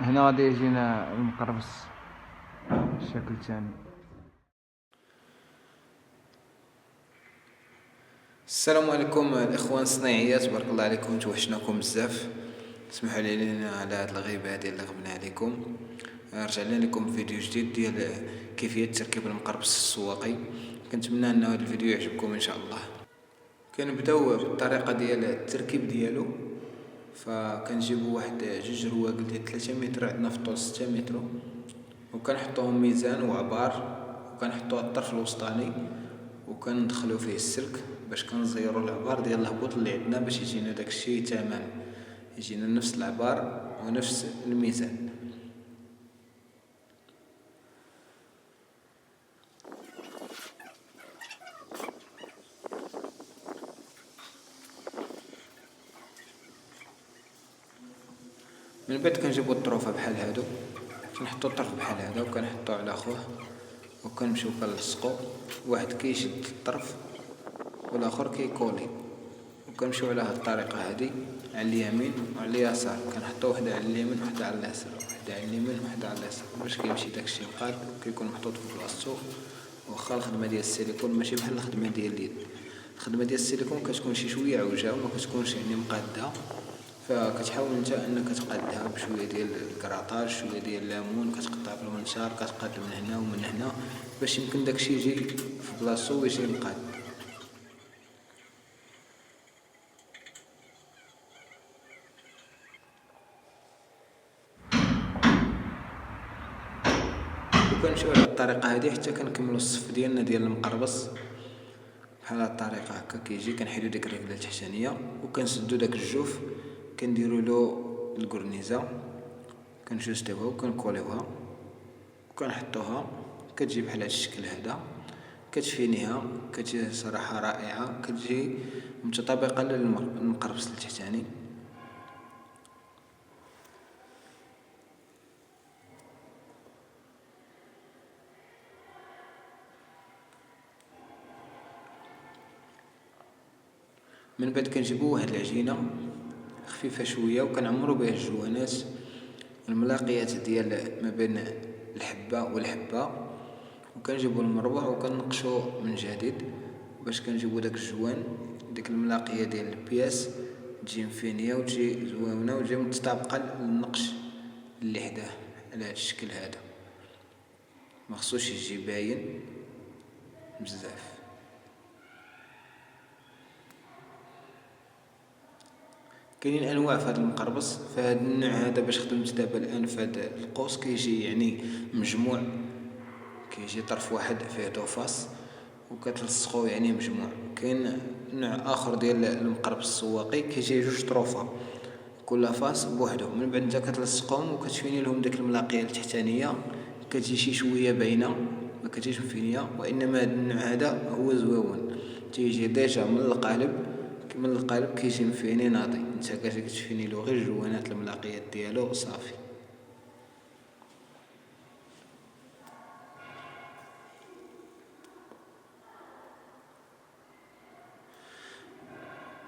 هنا غادي يجينا المقربص الشكل الثاني. السلام عليكم الاخوان الصناعيات، تبارك الله عليكم، توحشناكم بزاف. اسمحوا لنا على هاد الغيبه هادي اللي غبنا عليكم. رجعنا لكم فيديو جديد ديال كيفيه تركيب المقربص السواقي. كنتمنى ان هذا الفيديو يعجبكم ان شاء الله. كنبداو بالطريقه ديال التركيب ديالو. فكنجيبوا واحد جوج رواقل ديال 3 متر، عندنا في الطول 6 متر، وكنحطوهم ميزان وعبار، وكنحطوه على الطرف الوسطاني، وكندخلو فيه السلك باش كنزيرو العبار ديال الهبوط اللي عندنا باش يجينا داكشي تمام، يجينا نفس العبار ونفس الميزان. من بعد كنجيبو الطروفه بحال هادو، كنحطو الطرف بحال هذا وكنحطو على خوه، وكنمشيو كنلصقو، واحد كيشد الطرف والاخر كيكولي، وكنمشيو على هاد الطريقه هادي على اليمين وعلى اليسار. كنحطو وحده على اليمين وحده على اليسار، وحده على اليمين وحده على اليسار، باش كيمشي داكشي مقاد وكيكون محطوط في بلاصتو. واخا الخدمه ديال السيليكون ماشي بحال الخدمه ديال اليد، الخدمه ديال السيليكون كتكون شي شويه عوجه وما كتكونش يعني مقاده، فكتحاول انت انك تقادها بشويه ديال الكراطاج، شويه ديال الليمون، كتقطع بالمنشار، كتقاد من هنا ومن هنا باش يمكن داكشي يجي في بلاصتو ويجي مقاد. وكنمشيو على الطريقه هذه حتى كنكملوا الصف ديالنا ديال المقربص بحال هاد الطريقه هكا. كيجي كنحيدو ديك الركله التحتانيه وكنسدو داك الجوف، كنديرو له الكورنيزه، كنجوستيوها وكنكوليوها وكنحطوها. كتجي بحال هاد الشكل هذا، كتفينيها، كتجي صراحه رائعه، كتجي متطابقه للمقربص التحتاني. من بعد كنجيبو واحد العجينه خفيفه شويه وكنعمرو بها الجوانات الملاقيات ديال ما بين الحبه والحبه، وكنجيبو المربع وكنقشو من جديد باش كنجيبو داك الجوان، ديك الملاقيه ديال البياس تجي مفينيه وتجي زوينه وتجي متطابقه للنقش اللي حداه على هاد الشكل هذا، مخصوش يجي باين بزاف. كاينين انواع في هذا المقربص. فهاد النوع هذا باش خدمت دابا الان في هذا القوس كيجي يعني مجموع، كيجي طرف واحد فيه دوفاس وكتلصقو يعني مجموع. كاين نوع اخر ديال المقربص السواقي كيجي جوج طروفه كل فاس بوحدو، من بعد انت كتلصقهم وكتفيني لهم ديك الملاقيه التحتانيه، كتجي شي شويه باينه ما كتجيش مفينيه. وانما هذا النوع هذا هو زويون، تيجي ديجا من القالب كيجي مفيني ناضي، انت كتفيني له غير الجوانات الملاقيات ديالو صافي.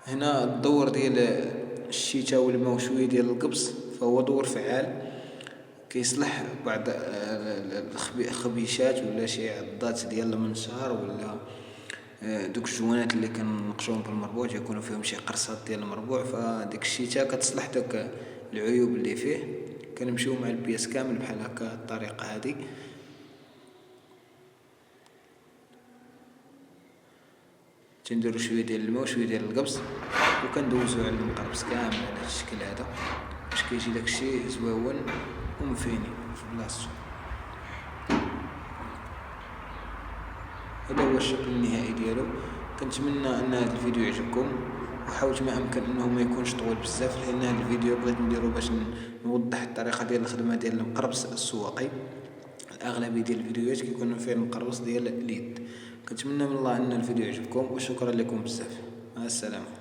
هنا الدور ديال الشيتا والماء وشويه ديال القبص فهو دور فعال، كيصلح بعض الخبيشات ولا شي عضات ديال المنشار ولا دوك الجوانات اللي كنقشوهم بالمربوع تيكونوا فيهم شي قرصات ديال المربوع، فديك الشيتا كتصلح داك العيوب اللي فيه. كنمشيو مع البياس كامل بحال هكا الطريقه هذه. تنديرو شويه ديال الماء وشويه ديال القبص وكندوزو على المقربص كامل على هذا الشكل هذا باش كيجي داكشي زويون ومفيني في بلاصتو. هذا هو الشكل النهائي ديالو. كنتمنى ان هذا الفيديو يعجبكم، وحاولت ما امكن انه ما يكونش طويل بزاف، لان هذا الفيديو بغيت نديرو باش نوضح الطريقه ديال الخدمه ديال المقربص السواقي. الاغلبيه ديال الفيديوهات كيكونوا فيه المقربص ديال اليد. كنتمنى من الله ان الفيديو يعجبكم، وشكرا لكم بزاف. مع السلامه.